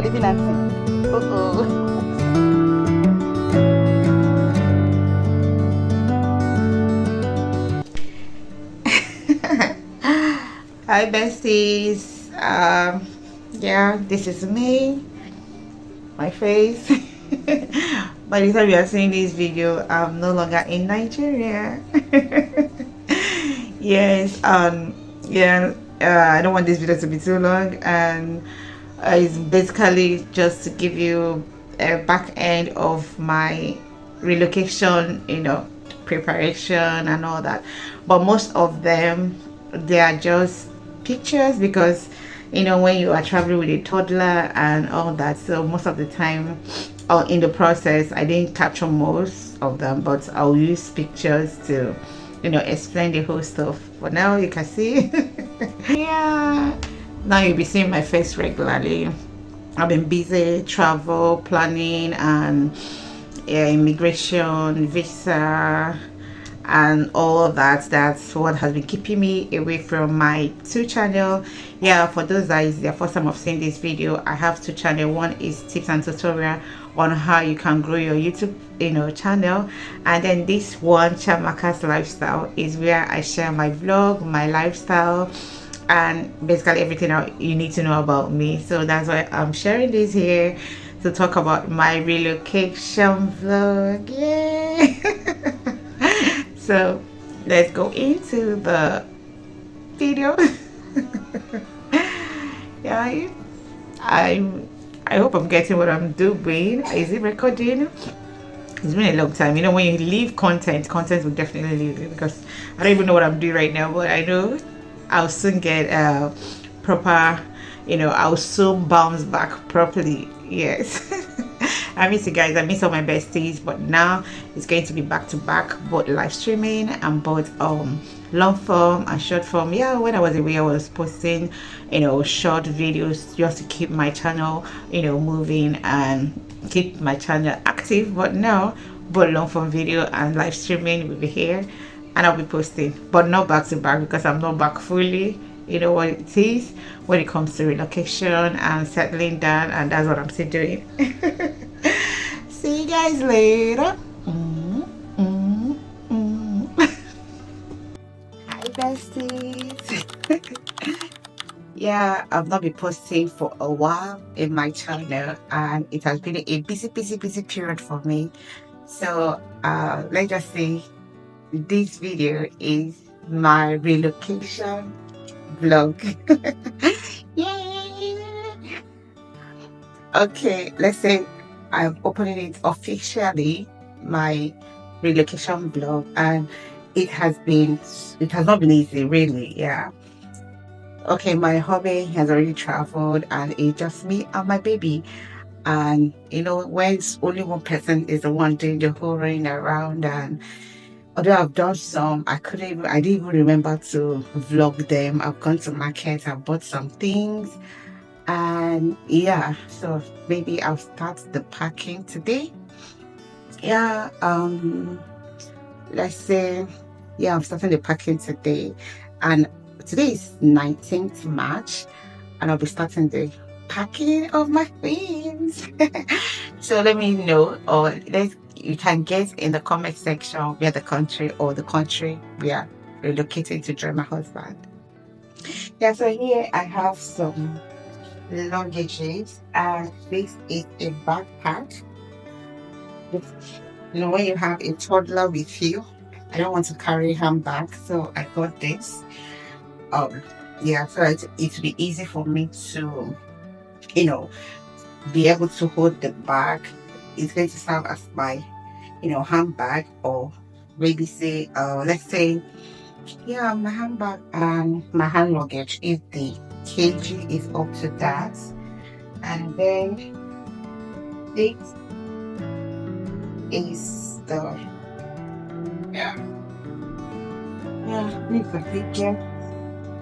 leaving Nancy. Uh-oh. Hi besties. Yeah, this is me, my face. By the time you are seeing this video, I'm no longer in Nigeria. Yes, yeah, I don't want this video to be too long, and it's basically just to give you a back end of my relocation, preparation and all that. But most of them, they are just pictures because when you are traveling with a toddler and all that, so most of the time in the process I didn't capture most of them, but I'll use pictures to explain the whole stuff. For now you can see. Yeah, now you'll be seeing my face regularly. I've been busy travel planning and immigration, visa, and all of that. That's what has been keeping me away from my two channel. Yeah, for those that is their first time of seeing this video, I have two channel. One is tips and tutorial on how you can grow your YouTube channel, and then this one, Chamaka's Lifestyle, is where I share my vlog, my lifestyle, and basically everything you need to know about me. So that's why I'm sharing this here to talk about my relocation vlog. Yeah. So let's go into the video. Yeah, I hope I'm getting what I'm doing. Is it recording? It's been a long time. When you leave content will definitely leave you, because I don't even know what I'm doing right now, but I know I'll soon get proper, I'll soon bounce back properly. Yes. I miss you guys. I miss all my besties, but now it's going to be back to back, both live streaming and both long form and short form. Yeah, when I was away I was posting short videos just to keep my channel moving and keep my channel active. But now both long form video and live streaming will be here, and I'll be posting, but not back to back because I'm not back fully. You know what it is when it comes to relocation and settling down, and that's what I'm still doing. See you guys later. Hi besties. Yeah, I've not been posting for a while in my channel, and it has been a busy period for me. So let's just say this video is my relocation vlog. Yay! Okay, let's say I'm opening it officially, my relocation vlog, and it has not been easy, really. Yeah. Okay, my hubby has already traveled, and it's just me and my baby. And when it's only one person is the one doing the whole running around, and although I've done some, I didn't even remember to vlog them. I've gone to market, I've bought some things, and yeah, so maybe I'll start the packing today. Yeah, let's say, yeah, I'm starting the packing today, and today is 19th March, and I'll be starting the packing of my things. So let me know, or you can get in the comment section where the country we are relocating to join my husband. Yeah, so here I have some luggages, and this is a backpack. When you have a toddler with you, I don't want to carry handbag, so I got this. Yeah, so it will be easy for me to be able to hold the bag. It's going to serve as my handbag, or maybe say let's say, yeah, my handbag and my hand luggage if the kg is up to that. And then this is the this is the bigger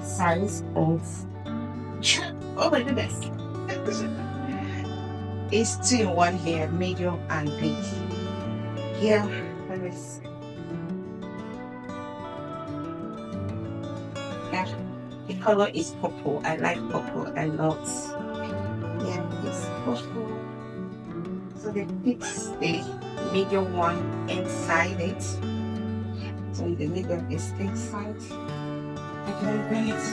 size of, oh my goodness. It's 2 in 1 here, medium and big. Yeah, let me see. Yeah, the color is purple. I like purple a lot. Yeah, this So they fix the medium one inside it. So the medium is inside. I can open it.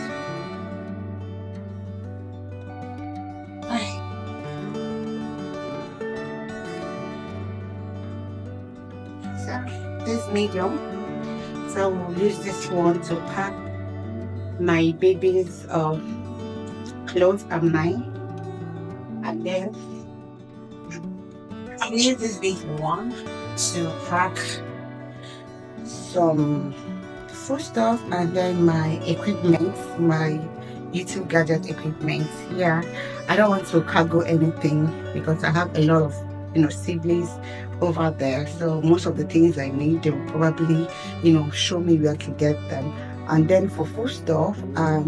So this medium. So we'll use this one to pack my baby's clothes and mine. And then I'll use this big one to pack some food stuff and then my equipment, my YouTube gadget equipment. Yeah, I don't want to cargo anything because I have a lot of siblings over there. So most of the things I need, they will probably show me where to get them. And then for food stuff, I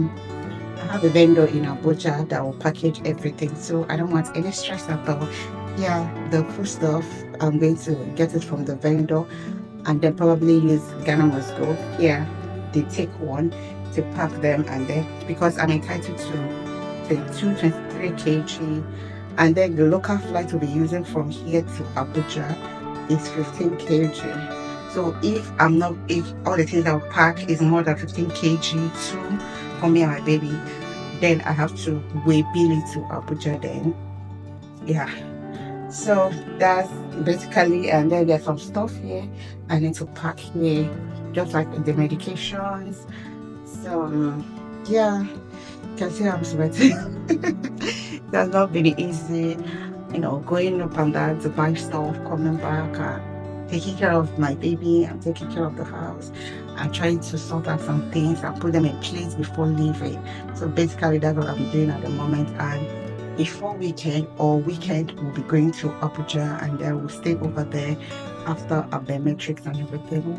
have a vendor in Abuja that will package everything. So I don't want any stress about the food stuff. I'm going to get it from the vendor and then probably use Ghana Must Go. Yeah, they take one to pack them, and then because I'm entitled to 22, 23 kg, and then the local flight we'll be using from here to Abuja is 15 kg. So if all the things I'll pack is more than 15 kg too for me and my baby, then I have to weigh Billy to Abuja then. Yeah. So that's basically, and then there's some stuff here I need to pack here, just like the medications. So yeah, you can see I'm sweating. That's not really easy, going up and down to buy stuff, coming back and taking care of my baby and taking care of the house and trying to sort out some things and put them in place before leaving. So basically that's what I'm doing at the moment. And before weekend we'll be going to Abuja, and then we'll stay over there after our biometrics and everything.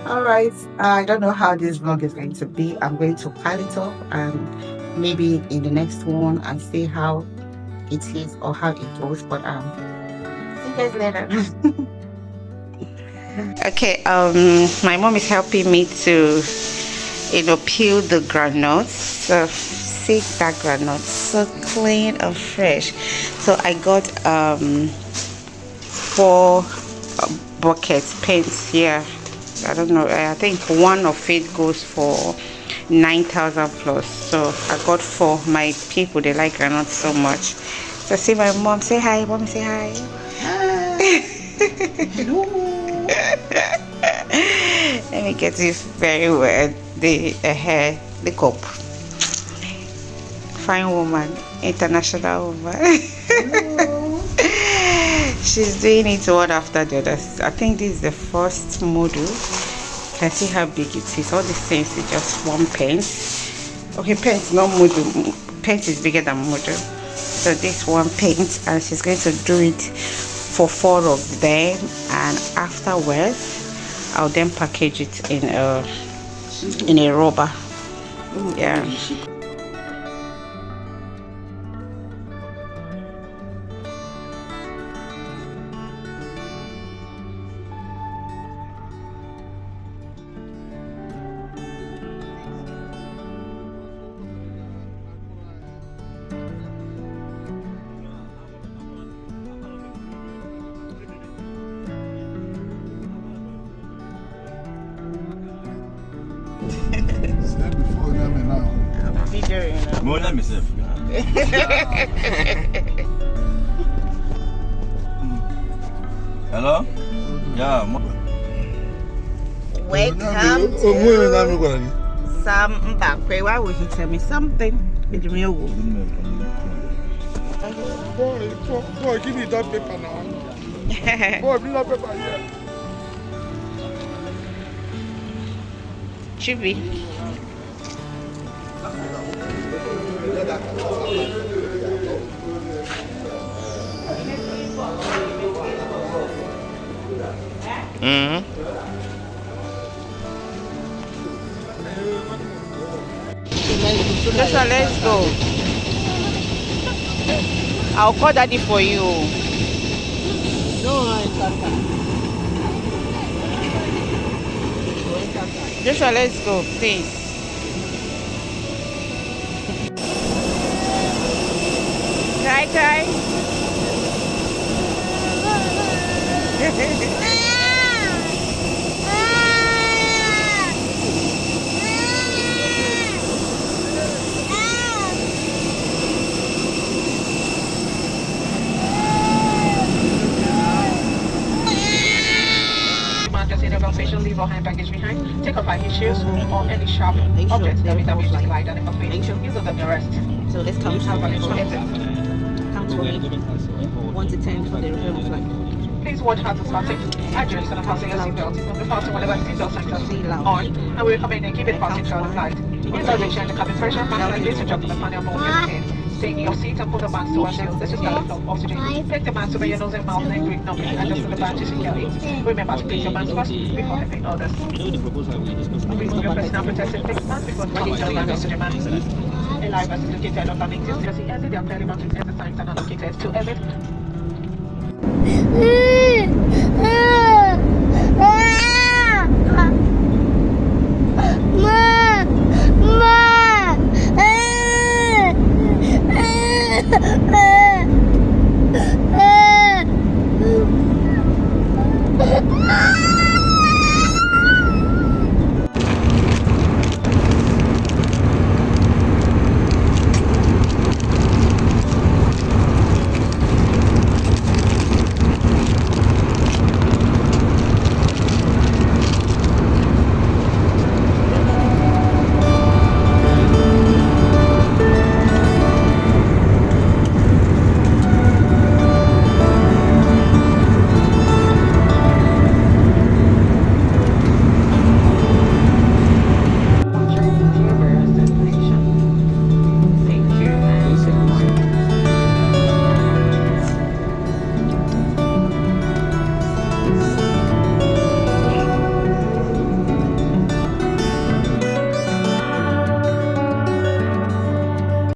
All right, I don't know how this vlog is going to be. I'm going to pile it up and maybe in the next one and see how it is or how it goes, but see you guys later. Okay, my mom is helping me to peel the granules. So see that granule, so clean and fresh. So I got 4 buckets paints here. I don't know, I think one of it goes for 9,000 plus. So I got 4. My people, they like granules so much. So see my mom, say hi. Mommy, say hi. Let me get it very well. The hair, the cup. Fine woman, international woman. She's doing it one after the other. I think this is the first module. You can see how big it is. All these things is just one paint. Okay, paint, not module. Paint is bigger than module. So this one paint, and she's going to do it for 4 of them, and afterwards I'll then package it in a rubber. Yeah. More than myself. Hello? Yeah. Welcome to some Mbakwe. Why would he tell me something? Boy, give me that paper now. Boy, bring that paper here. Chibi. Joshua, let's go. I'll call daddy for you. No, I can't. Joshua, let's go, please. Right, guys? Facial leave or hand baggage behind. Take off high shoes or any sharp objects that may damage the glide and the face. Use of the rest. So let's count for me. Count for me. 1 to 10 for the return flight. Please watch how to start it. Adjust and fasten your seatbelt. It's not the fasten whenever seatbelt signs are on, and we recommend you keep it fastened throughout the flight. Use the the cabin pressure mask like this to drop the panel above your head. Stay in your seat and pull the mask towards you. This is not the oxygen. Take the mask over your nose and mouth and breathe normally. Adjust the band to secure it. Remember to place your mask first before helping others. Please move your personal protective face mask before taking your live oxygen mask. A live vest is located on the exit. As the exit, they are clearly mounted at the signs and are located to exit.